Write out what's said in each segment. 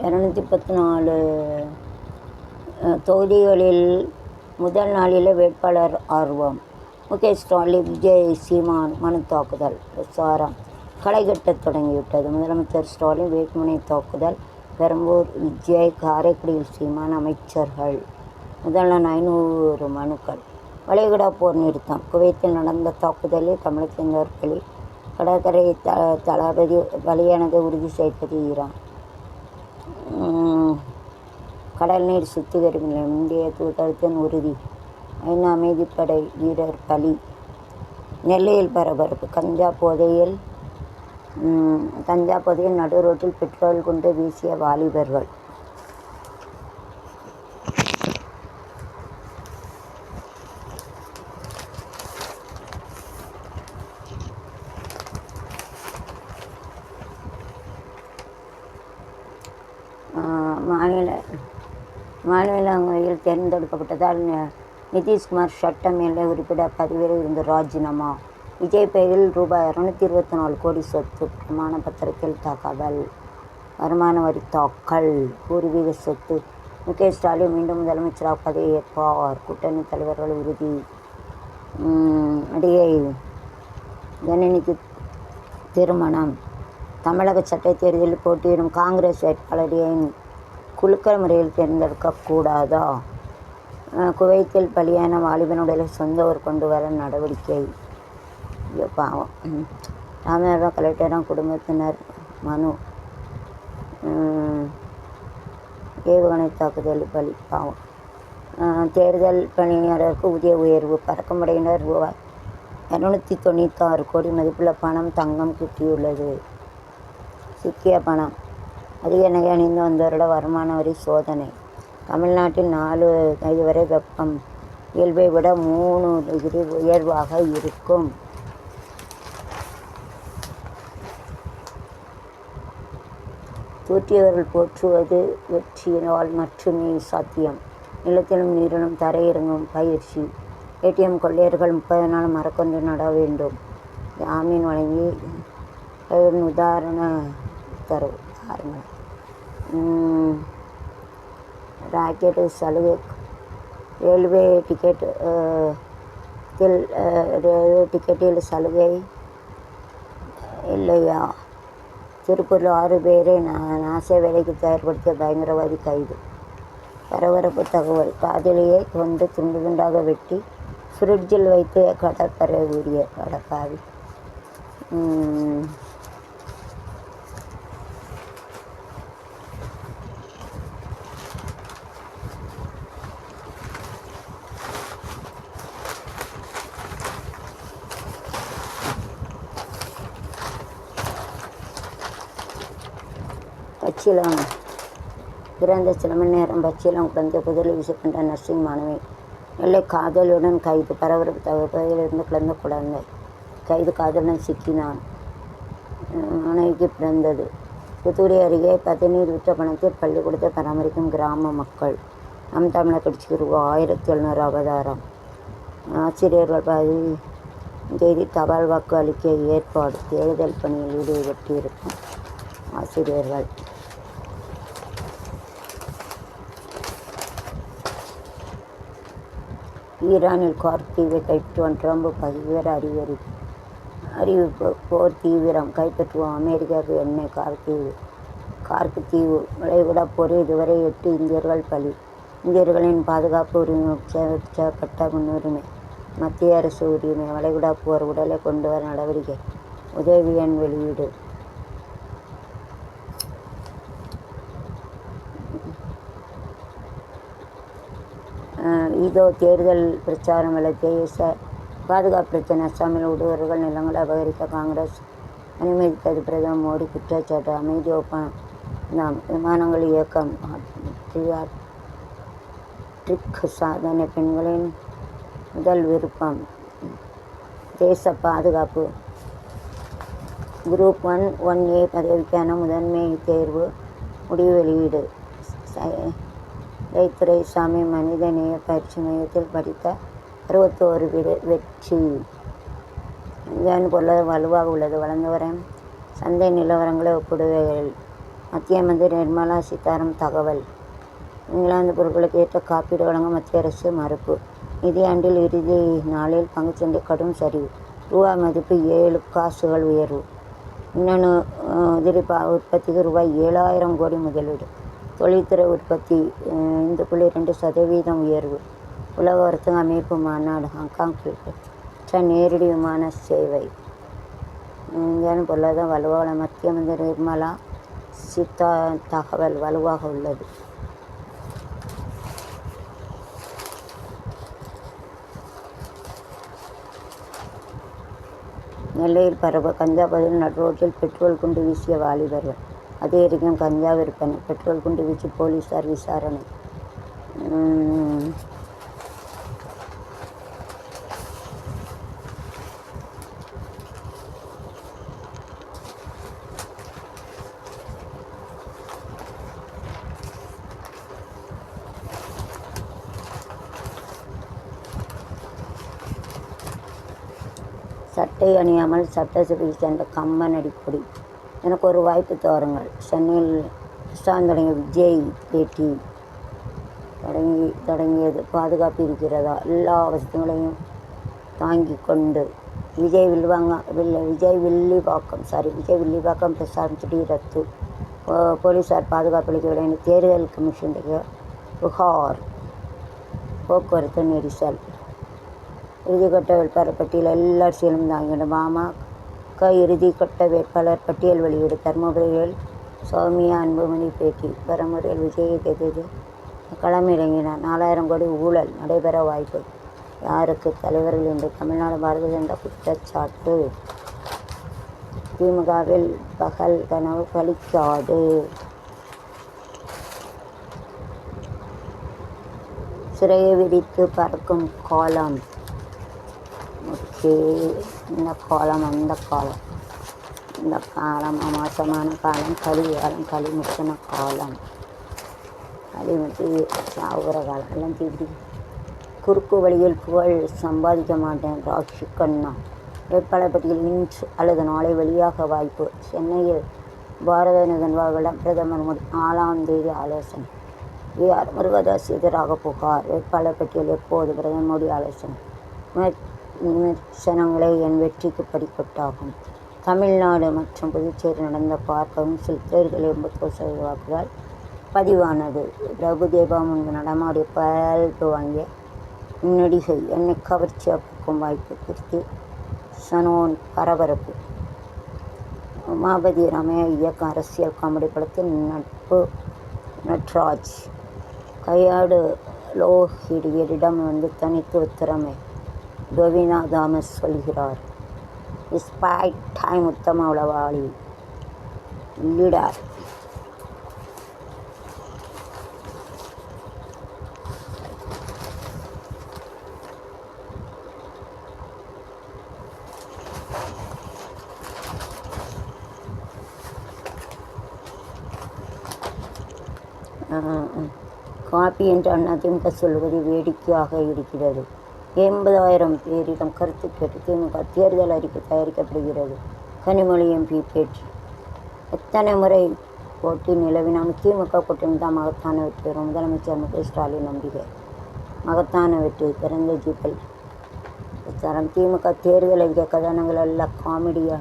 214 தொகுதிகளில் முதல் நாளில் வேட்பாளர் ஆர்வம். ஸ்டாலின், விஜய், சீமான் மனு தாக்குதல். பிரச்சாரம் களைகட்டத் தொடங்கிவிட்டது. முதலமைச்சர் ஸ்டாலின் வேட்புமனு தாக்குதல். பெரம்பூர் விஜய், காரைக்குடியில் சீமான். அமைச்சர்கள். முதல் நாள் 500 மனுக்கள். வளைகுடா போர் நிறுத்தம். குவைத்தில் நடந்த தாக்குதலில் தமிழக சேர்ந்தவர் பலி. கடற்கரை தளபதி பலியானதை உறுதி செய்தது ஈரான். கடல் நீர் சுத்திகரிப்பு நிலையம் இந்திய தூதரகத்தின் உறுதி. ஐநா அமைதிப்படை வீரர் பலி. நெல்லையில் பரபரப்பு. கஞ்சா போதையில் நடு ரோட்டில் பெட்ரோல் குண்டு வீசிய வாலிபர்கள். மாநிலங்களவையில் தேர்ந்தெடுக்கப்பட்டதால் நிதிஷ்குமார் சட்டமேலை உறுப்பினர் பதவியில் இருந்து ராஜினாமா. விஜய் பெயரில் ரூபாய் 224 கோடி சொத்து பிரமாண பத்திரத்தில் தகவல். வருமான வரி தாக்கல். பூர்வீக சொத்து. ஸ்டாலின் மீண்டும் முதலமைச்சராக பதவியேற்பார். கூட்டணி தலைவர்கள் உறுதி. நடிகை ஜனனிக்கு திருமணம். தமிழக சட்டத் தேர்தலில் போட்டியிடும் காங்கிரஸ் வேட்பாளரை குலுக்கல் முறையில் தேர்ந்தெடுக்கக்கூடாதா? குவைத்தில் பலியான வாலிபன் உடலை சொந்த ஊர் கொண்டு வர நடவடிக்கை. பாவம். ராமநாதபுரம் கலெக்டரும் குடும்பத்தினர் மனு. ஏவுகணை தாக்குதல் பலி. பாவம். தேர்தல் பணியாளருக்கு ஊதிய உயர்வு. பறக்கும் படையினர் ரூபாய் 296 கோடி மதிப்புள்ள பணம் தங்கம் கிட்டியுள்ளது. சிக்கிய பணம். அதிக நகை அணிந்து வந்தவரோட வருமான வரி சோதனை. தமிழ்நாட்டில் 4 வரை வெப்பம் இயல்பை விட 3 டிகிரி உயர்வாக இருக்கும். தூற்றியவர்கள் போற்றுவது வெற்றியினால் மட்டுமே சாத்தியம். நிலத்திலும் நீரிலும் தரையிறங்கும் பயிற்சி. ஏடிஎம் கொள்ளையர்கள் 30 நாள் மரக்கொன்று நட வேண்டும். ஜாமீன் வழங்கி உதாரண உத்தரவு. ராக்கெட் சலுகை. ரயில்வே டிக்கெட்டில் சலுகை இல்லையா? திருப்பூரில் 6 பேரை நாச வேலைக்கு தயார்படுத்திய பயங்கரவாதி கைது. பரபரப்பு தகவல். காதலியை கொண்டு துண்டு துண்டாக வெட்டி ஃப்ரிட்ஜில் வைத்து கடற்கரை ஊறிய கடற்காவி. பச்சிலம். பிறந்த சில மணி நேரம் பச்சிலம் குழந்தை புதரில் வீசிக்கொண்ட நர்சிங் மாணவி. நெல்லை காதலுடன் கைது. பரபரப்பு தகவலிருந்து குழந்தை கைது. காதலுடன் சிக்கினான். மாணவிக்கு பிறந்தது. தூத்துக்குடி அருகே பதநீர் விற்ற பணத்தில் பள்ளிக்கூடத்தை பராமரிக்கும் கிராம மக்கள். நம் தமிழர் கட்சிக்கு ரூபாய் 1700 அபதாரம். ஆசிரியர்கள் 10 தேதி தபால் வாக்கு அளிக்க ஏற்பாடு. தேர்தல் பணியில் ஈடுபட்டிருக்கும் ஆசிரியர்கள். ஈரானில் கார்க் தீவை கைப்பற்றுவோம். ட்ரம்ப் பகிர அறிவிப்பு. போர் தீவிரம். கைப்பற்றுவோம். அமெரிக்காவுக்கு எண்ணெய். கார்க் தீவு. வளைகுடா போரில் இதுவரை 8 இந்தியர்கள் பலி. இந்தியர்களின் பாதுகாப்பு உரிமைப்பட்ட முன்னுரிமை. மத்திய அரசு உரிமை. வளைகுடா போர் உடலை கொண்டு வர நடவடிக்கை. உதவி எண் வெளியீடு. இதோ தேர்தல் பிரச்சாரம். தேச பாதுகாப்பு பிரச்சனை. அஸ்ஸாமில் ஊடுருவர்கள் நிலங்களை அபகரிக்க காங்கிரஸ் அனுமதித்தது. பிரதமர் மோடி குற்றச்சாட்டு. அமைதி ஒப்பந்தம். விமானங்கள் இயக்கம். ட்ரிக் சாதனை. பெண்களின் முதல் விருப்பம். தேச பாதுகாப்பு. குரூப் 1A பதவிக்கான முதன்மை தேர்வு முடிவு வெளியீடு. துரைசாமி மனித நேய பயிற்சி மையத்தில் படித்த 61 வெற்றி. இந்தியாவின் பொருளாதாரம் வலுவாக உள்ளது. வளர்ந்து வரும் சந்தை நிலவரங்களை ஒப்பிடுகையில் மத்திய மந்திரி நிர்மலா சீதாராமன் தகவல். இங்கிலாந்து பொருட்களுக்கு ஏற்ற காப்பீடு வழங்க மத்திய அரசு மறுப்பு. நிதியாண்டில் இறுதி நாளில் பங்குச்சந்தை கடும் சரிவு. ரூபாய் மதிப்பு 7 காசுகள் உயர்வு. மின்னணு உதிரி உற்பத்திக்கு ரூபாய் 7,000 கோடி முதலீடு. தொழில்துறை உற்பத்தி 5.2% உயர்வு. உலக வர்த்தக அமைப்பு மாநாடு ஹாங்காங்கில் நேரடி விமான சேவை. இந்தியாவின் பொருளாதாரம் வலுவாக மத்திய மந்திரி நிர்மலா சீதாராமன் தகவல் வலுவாக உள்ளது. நெல்லையில் பரபரப்பு. கஞ்சா பதில் நடுரோட்டில் பெட்ரோல் குண்டு வீசிய வாலிபர்கள். அதிகரிக்கும் கஞ்சா விற்பனை. பெட்ரோல் குண்டு வீசி போலீசார் விசாரணை. சட்டை அணியாமல் சட்டசபையை சேர்ந்த கம்பன் அடிப்பொடி. எனக்கு ஒரு வாய்ப்பு தாருங்கள். சென்னையில் தொடங்கிய விஜய் பேட்டி தொடங்கியது. பாதுகாப்பு இருக்கிறதா? எல்லா வசதிகளையும் தாங்கி கொண்டு விஜய் வில்லிவாக்கம் பிரசாரம் திடீரத்து. போலீசார் பாதுகாப்பு அளிக்கவில்லை என தேர்தல் கமிஷன் புகார். போக்குவரத்து நெரிசல். இறுதிக்கட்ட வேட்பாளர் பட்டியல் எல்லா அரசியலும் தாங்கின. பாமக இறுதிக்கட்ட வேட்பாளர் பட்டியல் வெளியீடு. தருமபுரியில் சௌமியா அன்புமணி பேட்டி. பெரம்பூரில் விஜயை எதிர்த்து களமிறங்கினார். 4,000 கோடி ஊழல் நடைபெற வாய்ப்பு. யாருக்கு? தலைவர்கள் என்று தமிழ்நாடு பாரதிய ஜனதா குற்றச்சாட்டு. திமுகவில் பகல் கனவு பலிக்காது. சிறையை விரித்து பறக்கும் காலம். இந்த காலம் அந்த காலம். இந்த காலம் அமாசமான காலம். கலிகாலம். களிமுத்தின காலம். களிமுத்தி சாகுற காலம். எல்லாம் தீட்டி குறுக்கு வழியில் புகழ் சம்பாதிக்க மாட்டேன். ராஷி கண்ணா. வேட்பாளர் பட்டியல் இன்று அல்லது நாளை வெளியாக வாய்ப்பு. சென்னையில் பாரத நிர்வாகிகளிடம் பிரதமர் மோடி 4ஆம் தேதி ஆலோசனை. ஆர். முருகதாஸ் எதிராக புகார். வேட்பாளர் பட்டியல் எப்போது? பிரதமர் மோடி ஆலோசனை. விமர்சனங்களே என் வெற்றிக்கு படிக்கட்டாகும். தமிழ்நாடு மற்றும் புதுச்சேரி நடந்த கவுன்சில் தேர்தல் 81% வாக்குகள் பதிவானது. பிரபுதேவா முன்பு நடமாடிய பல்பு வாங்கிய நடிகை என்னை கவர்ச்சியாக்கும் வாய்ப்பு குறித்து சனோன் பரபரப்பு. உமாபதி ரமேயா இயக்கம் அரசியல் காமெடி படத்தில் நட்பு. நட்ராஜ் கையாடு லோஹிடியரிடம் வந்து தனித்துவ திறமை. டொவினா தாமஸ் சொல்கிறார். ஸ்பைட் டைம் உத்தம உளவாளி லீடர். காப்பி என்று அதிமுக சொல்வது வேடிக்கையாக இருக்கிறது. 80,000 பேரிடம் கருத்து கேட்டு திமுக தேர்தல் அறிக்கை தயாரிக்கப்படுகிறது. கனிமொழி எம்பி பேட்டி. எத்தனை முறை போட்டி நிலவினாலும் திமுக கூட்டணி தான் மகத்தான வெற்றி வரும். முதலமைச்சர் மு.க.ஸ்டாலின் நம்பிக்கை. மகத்தான வெற்றி. திறந்த ஜிப்பல் பிரச்சாரம். திமுக தேர்தல் அறிக்கை கதனங்கள் அல்ல காமெடியா.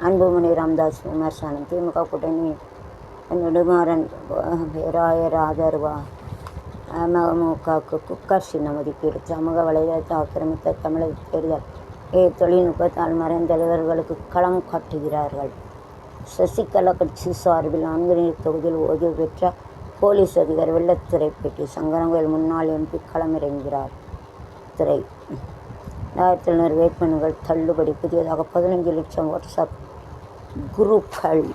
அன்புமணி ராமதாஸ் விமர்சனம். திமுக கூட்டணி நெடுமாறன் பேராயர் ஆதரவா. அமமுகவுக்கு குக்கர் சின்னம் ஒதுக்கீடு. சமூக வலைதளத்தை ஆக்கிரமித்த தமிழக தேர்தல் தொழில்நுட்பத்தால் மறைந்த தலைவர்களுக்கு களம் காட்டுகிறார்கள். சசிகலா கட்சி சார்பில் 4 தொகுதியில் ஓய்வு பெற்ற போலீஸ் அதிகாரி வெள்ளத்துறை பேட்டி. சங்கரங்கோயில் முன்னாள் எம்பி களமிறங்குகிறார். துறை 2700 வேட்புமனுக்கள் தள்ளுபடி. புதியதாக 15 லட்சம் வாட்ஸ்அப் குரூப்கள்.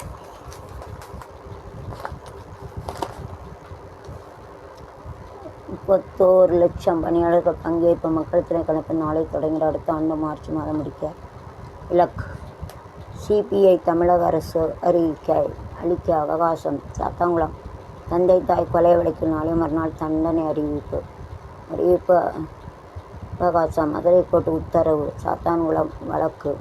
$31 லட்சம் பணியாளர்கள் பங்கேற்பு. மக்கள் திணைக்களப்பு நாளை தொடங்கிற அடுத்த ஆண்டு மார்ச் மாதம் முடிக்க இலக்கு. சிபிஐ தமிழக அரசு அறிக்கை அளிக்க அவகாசம். சாத்தான்குளம் தந்தை தாய் கொலை வழக்கில் நாளை மறுநாள் தண்டனை அறிவிப்பு அவகாசம். மதுரை கோர்ட்டு உத்தரவு. சாத்தான்குளம் வழக்கு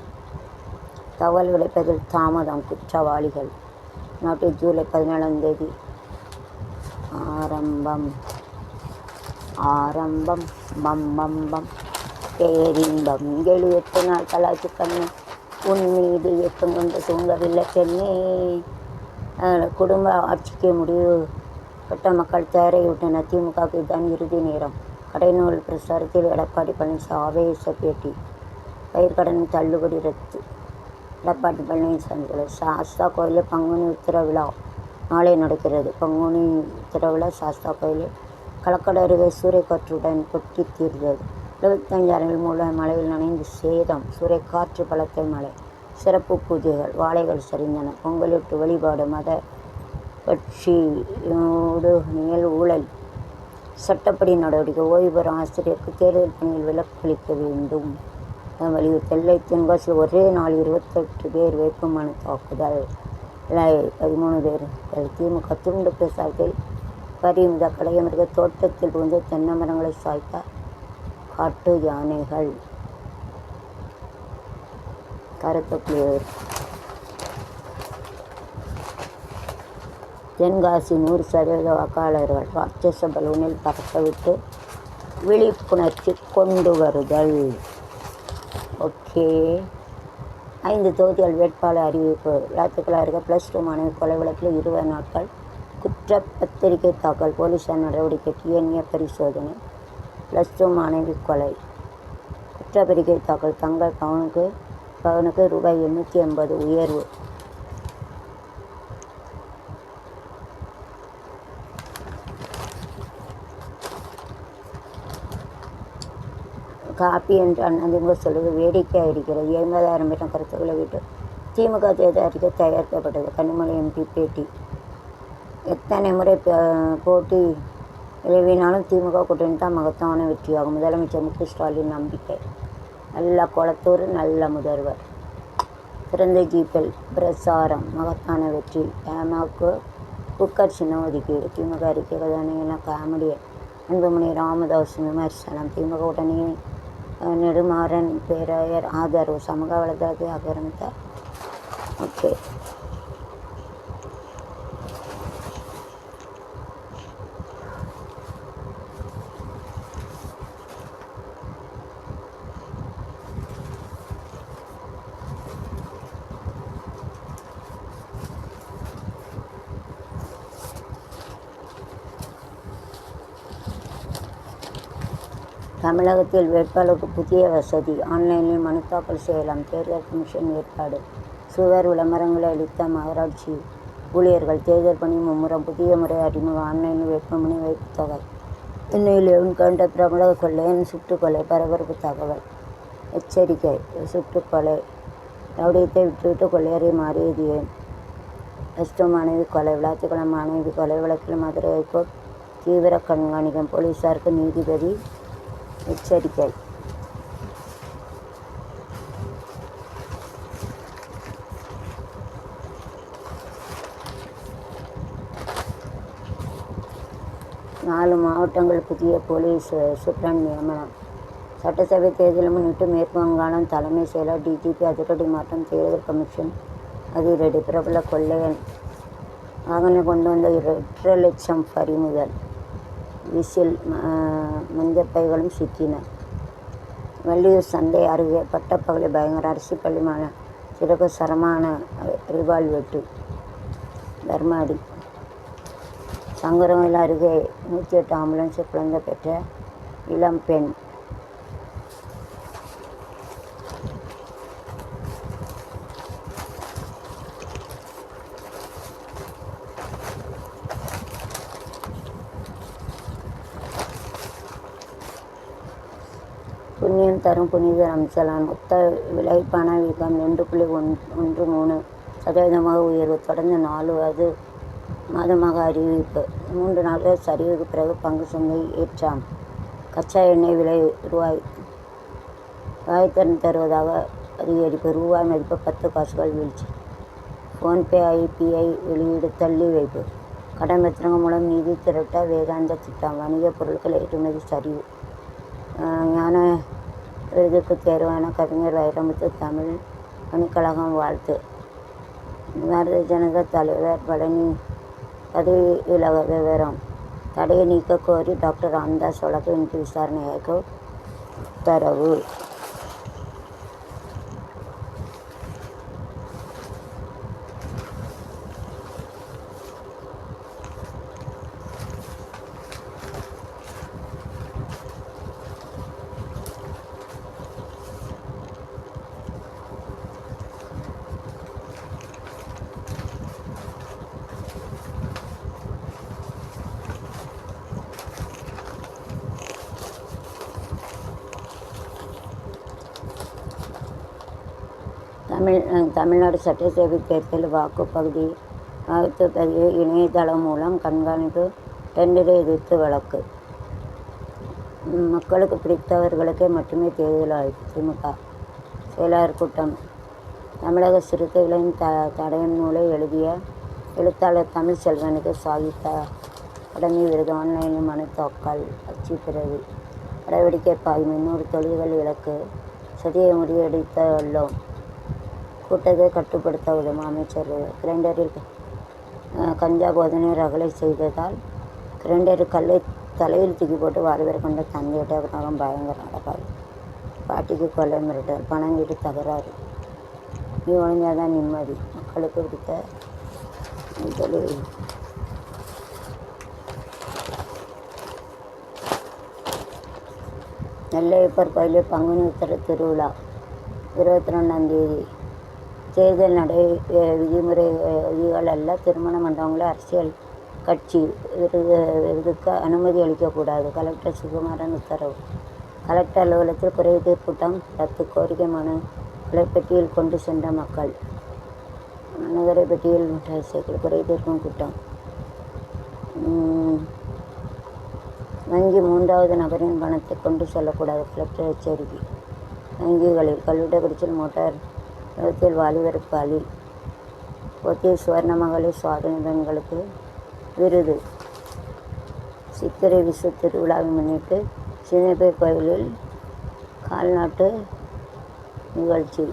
தகவல் கிடைப்பதில் தாமதம். குற்றவாளிகள் நாட்டில் ஜூலை 17 ஆரம்பம் ஆரம்பம் பம் பம் பம் பேரின்பம் 7 நாள் கலாய்ச்சி கண்ணு உன் மீது எப்பம் கொண்டு தூங்கவில்லை பெண்ணே. குடும்ப ஆட்சிக்கு முடிவு கட்ட மக்கள் தயாராகிவிட்டனர். திமுகவுக்கு இதுதான் இறுதி நேரம். கடைநூல் பிரச்சாரத்தில் எடப்பாடி பழனிசாமி ஆவேச பேட்டி. பயிர்க்கடன் தள்ளுபடி ரத்து. எடப்பாடி பழனிசாமி சாஸ்தா கோயிலில் பங்குனி உத்திர விழா நாளை நடக்கிறது. பங்குனி உத்திர விழா சாஸ்தா கோயிலில் களக்காடு அருகே சூறைக்காற்றுடன் கொட்டி தீர்ந்தது. 75 அறைகள் மூலம் மழையில் நனைந்து சேதம். சூறைக்காற்று பலத்த மழை. சிறப்பு பூஜைகள். வாழைகள் சரிந்தன. பொங்கலிட்டு வழிபாடு. மத கட்சியோடு மேல் ஊழல். சட்டப்படி நடவடிக்கை. ஓய்வு பெறும் ஆசிரியருக்கு தேர்தல் பணியில் விலக்களிக்க வேண்டும் வலியுறுத்தி. நெல்லை தென்காசியில் ஒரே நாள் 28 பேர் வேட்புமனு தாக்குதல். 13 பேர்கள். திமுக துண்டு பிரசாரத்தில் பறிமுதல். கடையமிருக தோட்டத்தில் புகுந்து தென்னை மரங்களை சாய்த்த காட்டு யானைகள். கருத்துக்குளிர். தென்காசி 100% வாக்காளர்கள் ராட்சச பலூனில் பறக்கவிட்டு விழிப்புணர்ச்சி கொண்டு வருதல். ஓகே. 5 தொகுதிகள் வேட்பாளர் அறிவிப்பு. விளாத்துக்குள அருகே +2 மாணவி கொலை வழக்கில் 20 நாட்கள் குற்றப்பத்திரிகை தாக்கல். போலீசார் நடவடிக்கை. டிஎன்ஏ பரிசோதனை. +2 மாணவி கொலை குற்றப்பத்திரிகை தாக்கல். தங்கள் பவனுக்கு ரூபாய் 880 உயர்வு. காப்பி என்று அண்ணாதிமுக சொல்வது வேடிக்கையாக இருக்கிறது. 80,000 பேரும் கருத்துக்களை விட்டு திமுக தேர்தல் அறிக்கை தயாரிக்கப்பட்டது. கனிமொழி எம்பி பேட்டி. எத்தனை முறை போட்டி விளைவினாலும் திமுக கூட்டணி தான் மகத்தான வெற்றியாகும். முதலமைச்சர் மு.க.ஸ்டாலின் நம்பிக்கை. நல்ல கொளத்தூர் நல்ல முதல்வர். சிறந்த ஜீப்பில் பிரசாரம். மகத்தான வெற்றி. ஏமாவுக்கு குக்கர் சின்னம் ஒதுக்கீடு. திமுக அறிக்கை கதாநாயகன காமெடியன் அன்புமணி ராமதாஸ் விமர்சனம். திமுக உடனே நெடுமாறன் பேராயர் ஆதரவு. சமூக வலைதளத்தை ஆக்கிரமித்தார். ஓகே. தமிழகத்தில் வேட்பாளருக்கு புதிய வசதி. ஆன்லைனில் மனு தாக்கல் செய்யலாம். தேர்தல் கமிஷன் ஏற்பாடு. சுவர் விளம்பரங்களை அளித்த மாநகராட்சி ஊழியர்கள். தேர்தல் பணி மும்முரம். புதிய முறை அறிமுகம். ஆன்லைனில் வேட்புமனு வைப்பு தொகை. சென்னையில் கண்ட பிரபல கொள்ளையன் சுட்டுக்கொலை. பரபரப்பு தகவல். எச்சரிக்கை. சுட்டுக்கொலை. ரவுடியத்தை விட்டுவிட்டு கொள்ளையரை மாறியது ஏன்? +2 மாணவி கொலை. விளாத்திக்குளம் மாணவி கொலை வழக்கில் மதுரை ஹைகோர்ட் தீவிர கண்காணிக்கும். போலீசாருக்கு நீதிபதி எச்சரிக்கை. நாலு மாவட்டங்கள் புதிய போலீஸ் சூப்பரண்ட் நியமனம். சட்டசபை தேர்தலை முன்னிட்டு மேற்கு வங்காளம் தலைமை செயலர் டிஜிபி அதிரடி மாற்றம். தேர்தல் கமிஷன் அதிரடி. பிரபல கொள்ளையன் வாகனம் கொண்டு வந்த 2.5 லட்சம் பறிமுதல். விசில் மஞ்சப்பைகளும் சிக்கின. வள்ளியூர் சந்தை அருகே பட்டப்பகலில் பயங்கர. அரசு பள்ளி மாணவன் சிறப்பு சரமான ரிவால் வெட்டு. தர்மாடி. சங்கரங்கோயில் அருகே 108 ஆம்புலன்ஸில் குழந்தை பெற்ற இளம் பெண். புண்ணியம் தரும் புனித ரம்ஜான். மொத்த விலை பணவீக்கம் 2.13% உயர்வு. தொடர்ந்து 4வது மாதமாக அறிவிப்பு. 3 நாட்கள் சரிவுக்கு பிறகு பங்கு சந்தை ஏற்றம். கச்சா எண்ணெய் விலை ரூபாய் 1,260 அதிகரிப்பு. ரூபாய் மதிப்பு 10 காசுகள் வீழ்ச்சி. ஃபோன்பே ஐபிஐ வெளியீடு தள்ளி வைப்பு. கடன் பத்திரங்கள் மூலம் நிதி திரட்ட வேதாந்த திட்டம். வணிக பொருட்கள் ஏற்றுமதி சரிவு. ஞான விருதுக்கு தேர்வான கவிஞர் வைரமுத்து தமிழ் பணிக்கழகம் வாழ்த்து. பாரதிய ஜனதா தலைவர் பழனி பதவி விவரம் தடையை நீக்க கோரி டாக்டர் ராமதாஸ் வழக்கு இன்று விசாரணையாக உத்தரவு. தமிழ்நாடு சட்டசபை தேர்தல் வாக்குப்பதிவு இணையதளம் மூலம் கண்காணிப்பு டெண்டரை எதிர்த்து வழக்கு. மக்களுக்கு பிடித்தவர்களுக்கே மட்டுமே தேர்தல் வாய்ப்பு. திமுக செயலாளர் கூட்டம். தமிழக சிறுத்தைகளின் தடயம் நூலை எழுதிய எழுத்தாளர் தமிழ்ச்செல்வனுக்கு சாகித்ய அகாடமி விருது. ஆன்லைனில் மனு தாக்கல். அச்சுப்பிரதி. நடவடிக்கை பாயும். 200 தொழில்கள் இலக்கு. சதியை முறியடித்துள்ளோம். கூட்டத்தை கட்டுப்படுத்த உதவும் அமைச்சர். கிரைண்டரில் கஞ்சா போதனை ரகளை செய்ததால் கிரைண்டரில் கல்லை தலையில் தூக்கி போட்டு வாலிபர் கொண்ட தந்தையிட்ட பயங்கர நடக்காது. பாட்டிக்கு கொலை மிரட்டல். பணம் வீட்டு தகராறு. நீ ஒழிஞ்சாதான் நிம்மதி. மக்களுக்கு பிடித்த தொழில். நெல்லையப்பர் கோயிலில் பங்குனி உத்திர திருவிழா 22ஆம் தேதி. தேர்தல் விதிகள் அல்ல. திருமண மண்டபங்களில் அரசியல் கட்சி விருதுக்கு அனுமதி அளிக்கக்கூடாது. கலெக்டர் சுகுமாரன் உத்தரவு. கலெக்டர் அலுவலகத்தில் குறைதீர் கூட்டம் ரத்து. கோரிக்கை மனுக்களை பெட்டியில் கொண்டு சென்ற மக்கள். மனுகளை பெட்டியில் குறைதீர்க்கும் கூட்டம். வங்கி 3வது நபரின் பணத்தை கொண்டு செல்லக்கூடாது. கலெக்டர் எச்சரிக்கை. வங்கிகளில் கல்விடக்குறிச்சியில் மோட்டார் விபத்தில் வாலிபர் பலி. போத்திய சுவர்ண மகளிர் சாதனை பெண்களுக்கு விருது. சித்திரை விசு திருவிழாவை முன்னிட்டு சின்னப்பேர் கோயிலில் கால்நாட்டு நிகழ்ச்சி.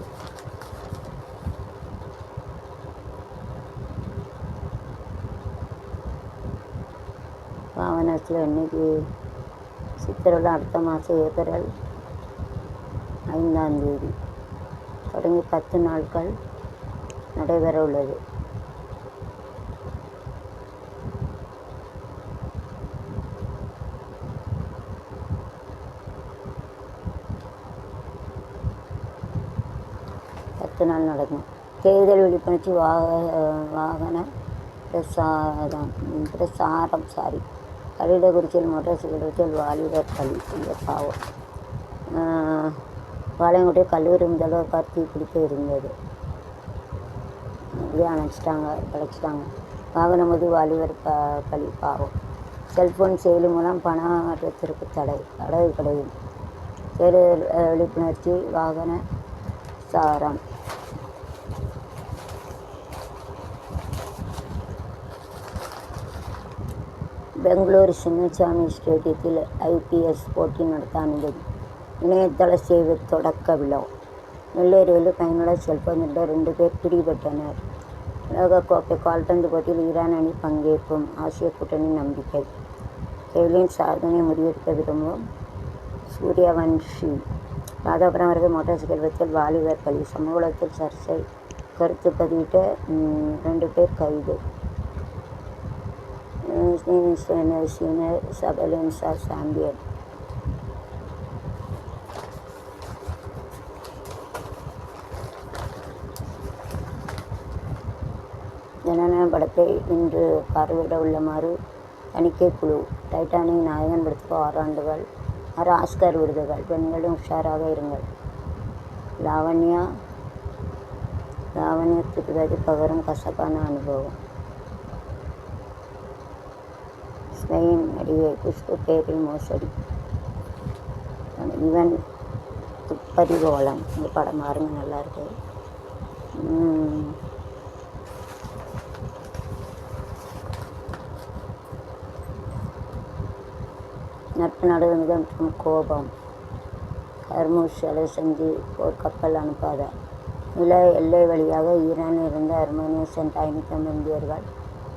பாவனாசில் இன்னைக்கு சித்திரை அடுத்த மாதம் ஏப்ரல் 5ஆம் தேதி தொடங்கி 10 நாட்கள் நடைபெற உள்ளது. நாள் நடக்கும். தேர்தல் விழிப்புணர்ச்சி வாகன பிரசாரம். கல்லிடக்குறிச்சியில் மோட்டார் சைக்கிள் வாலிபர் பலி. பாவம். பாளையங்கோட்டை கல்லூரி முதல்வர் கார் பிடித்து இருந்தது. அப்படியே கலைச்சிட்டாங்க. வாகனம் மோதி வாலிபர் பலி. பாவம். செல்போன் செயலி மூலம் பண மாற்றத்திற்கு தடை கிடையாது. தேர்தல் விழிப்புணர்ச்சி வாகன சாரம். பெங்களூரு சின்னசாமி ஸ்டேடியத்தில் IPS போட்டி நடத்த அனுமதி. இணையதள சேவை தொடக்க விழா. நெல்லையரில் பயனுள்ள செல்போன் 2 பேர் பிடிபட்டனர். உலகக்கோப்பை கால்பந்து போட்டியில் ஈரான் அணி பங்கேற்கும். ஆசிய கூட்டணி நம்பிக்கை. கெவிலின் சாதனை முறியடிக்க விரும்பும் சூரியவன்ஷி. ராதாபுரம் அருகே மோட்டார் சைக்கிள் விபத்தில் வாலிபர் பலி. சமூகத்தில் சர்ச்சை கருத்து பதிவிட்ட 2 பேர் கைது. சபலென்சா சாம்பியன். ஜனநாயக படத்தை இன்று பார்வையிட உள்ளமாறு தணிக்கை குழு. டைட்டானிக் நாயகன் படத்துக்கு 6 ஆண்டுகள் 6 ஆஸ்கர் விருதுகள். பெண்களும் உஷாராக இருங்கள். லாவண்யத்துக்கு வரி பகரும் கசப்பான அனுபவம். ஸ்பெயின் நடிகை குஷ்பு பேரில் மோசடி. இவன் துப்பறிகோலம். இந்த படம் பாருங்க, நல்லா இருக்கு. நட்பு நாடுகள் மற்றும் கோபம். ஹர்முஸ் செஞ்சு போர் கப்பல் அனுப்பாத. நில எல்லை வழியாக ஈரானில் இருந்து அர்மேனியா சென்ற 550 இந்தியர்கள்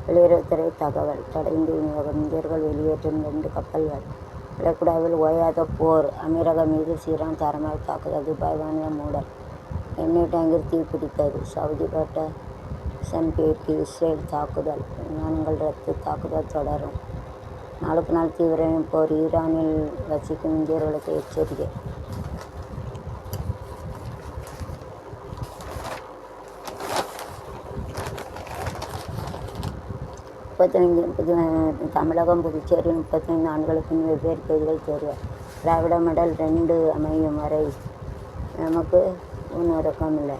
வெளியுறவுத்துறை தகவல். தடையின்றி விநியோகம். இந்தியர்கள் வெளியேற்றும் 2 கப்பல்கள். வளைகுடாவில் ஓயாத போர். அமீரக மீது ஈரான் தரமாக தாக்குதல். துபாய் வானிலை மூடல். எண்ணெய் டேங்கர் தீப்பிடித்தது. சவுதி பட்டசன் பேட்டி. இஸ்ரேல் தாக்குதல். விமானங்கள் ரத்து. தாக்குதல் தொடரும். நாளுக்கு நாள் தீவிரம் போர். ஈரானில் வசிக்கும் இந்தியர்களுக்கு எச்சரிக்கை. தமிழகம் புதுச்சேரி 35 ஆண்டுகளுக்கு பின் வெவ்வேறு தேதிகள் தேர்வு. திராவிட மெடல் 2 அமையும் வரை நமக்கு உணரக்கம் இல்லை.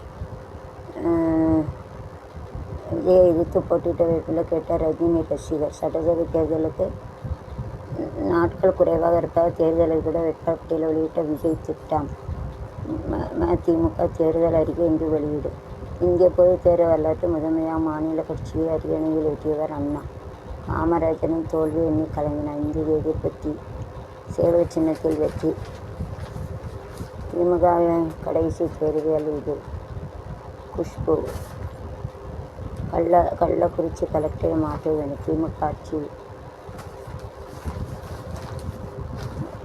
விஜயை எதிர்த்து போட்டியிட்ட வேட்பாளர் கேட்ட ரஜினி ரசிகர். சட்டசபை தேர்தலுக்கு நாட்கள் குறைவாக இருப்பதாக தேர்தலை கூட வேட்பாளர் பட்டியலை வெளியிட்ட விஜய் திட்டம். மதிமுக தேர்தல் அறிக்கை இன்று வெளியீடு. இந்திய பொதுத் தேர்வு வரலாற்று முதன்மையாக மாநில கட்சியை அரியணையில் ஏற்றியவர் அண்ணா. காமராஜரின் தோல்வி எண்ணி கலங்கினார். இந்திய எதிர்ப்பு சேவை சின்னத்தில் வெற்றி. திமுக கடைசி தேர்தல் இது. குஷ்பு. கள்ளக்குறிச்சி கலெக்டரை மாற்ற வேண்டும். திமுக ஆட்சி.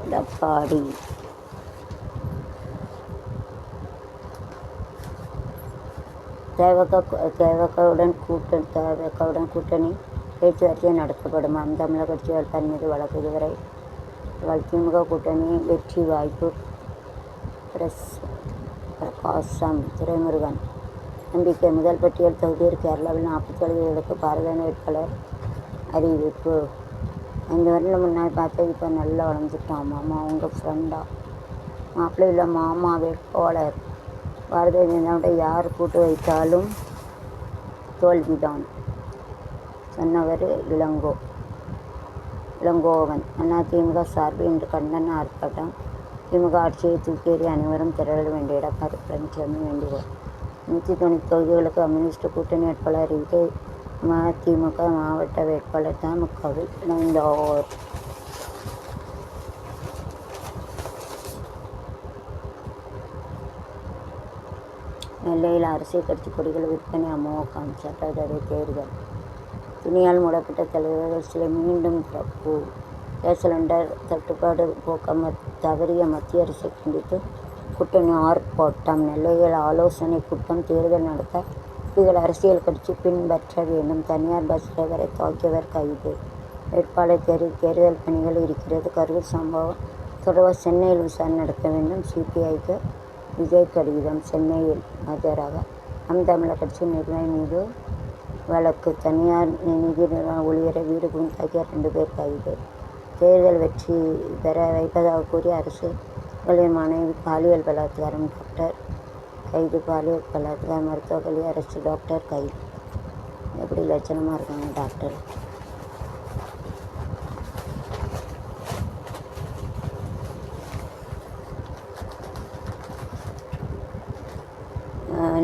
எடப்பாடி. தேவகவுடன் கூட்டணி பேச்சுவார்த்தை நடத்தப்படும். தமிழக கட்சி வேட்பாளர் மீது வழக்கு. இதுவரை திமுக கூட்டணி வெற்றி வாய்ப்பு. பிரகாசம். துரைமுருகன். நம்பிக்கை. முதல் பட்டியல் தொகுதியில் கேரளாவில் 40 தொகுதிகளுக்கு பாரதிய வேட்பாளர் அறிவிப்பு. 5 வருடம் முன்னாடி பார்த்தா இப்போ நல்லா வளர்ந்துட்டான். மாமா உங்கள் ஃப்ரெண்டா? மாப்பிள்ளை இல்லை மாமா வேட்பாளர். பாரதிய ஜனதாவோட யார் கூட்டு வைத்தாலும் தோல்விதான் சொன்னவர் இளங்கோவன். அதிமுக சார்பில் இன்று கண்டன ஆர்ப்பாட்டம். திமுக ஆட்சியை தூக்கேறி அனைவரும் திரள வேண்டிய எடப்பாடி பழனிசாமி வேண்டுகோள். 190 தொகுதிகளுக்கு கம்யூனிஸ்ட் கூட்டணி வேட்பாளர் அறிவிக்கை. மதிமுக மாவட்ட வேட்பாளர் திமுகவில் இணைந்தார். நெல்லையில் அரசியல் கட்சி கொடிகள் விற்பனை அமோகம். சட்டசபை தேர்தல். துணியால் மூடப்பட்ட தலைவர்கள் சிலை மீண்டும் திறப்பு. கேஸ் சிலிண்டர் தட்டுப்பாடு போக்க தவறிய மத்திய அரசை கண்டித்து கூட்டணி ஆர்ப்பாட்டம். நெல்லையில் ஆலோசனை கூட்டம். தேர்தல் நடத்த விதிகள் அரசியல் கட்சி பின்பற்ற வேண்டும். தனியார் பஸ் டிரைவரை தாக்கியவர் கைது. வேட்பாளர் தேர்தல் பணிகள் இருக்கிறது. கரூர் சம்பவம் தொடர்பாக சென்னையில் விசாரணை நடத்த வேண்டும். சிபிஐக்கு விஜய் கடிதம். சென்னையில் ஆஜராக தமிழக கட்சி நிர்வாகி மீது வழக்கு. தனியார் நிதி நிறுவன ஊழியரை வீடு புகுந்து தாக்கிய 2 பேர் கைது. தேர்தல் வெற்றி பெற வைப்பதாக கூறி அரசு மனைவி பாலியல் பலாத்காரம். டாக்டர் கைது. பாலியல் பலாத்காரம் மருத்துவக் கல்வி அரசு டாக்டர் கைது. எப்படி லட்சணமாக இருக்காங்க டாக்டர்.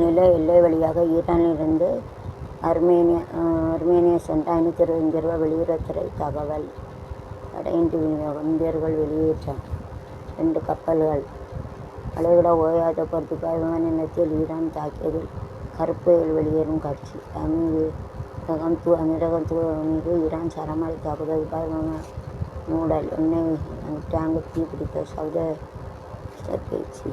நில எல்லை வழியாக ஈரானில் இருந்து அர்மேனியா சென்ற 520 இந்தியர்கள் வெளியுறவுத்துறை தகவல். தடையின்றி விநியோகம். இந்தியர்கள் வெளியேற்றம் 2 கப்பல்கள். வளைகுடா ஓயாத போர். துபாய் விமான நிலையத்தில் ஈரான் தாக்கியதில் கருப்புயில் வெளியேறும் காட்சி. அமீரகம் மீது ஈரான் சரமாரி தாக்குதல். துபாய் விமான மூடல். எண்ணெய் டேங்கர் தீப்பிடித்த. சவுதி பேச்சு.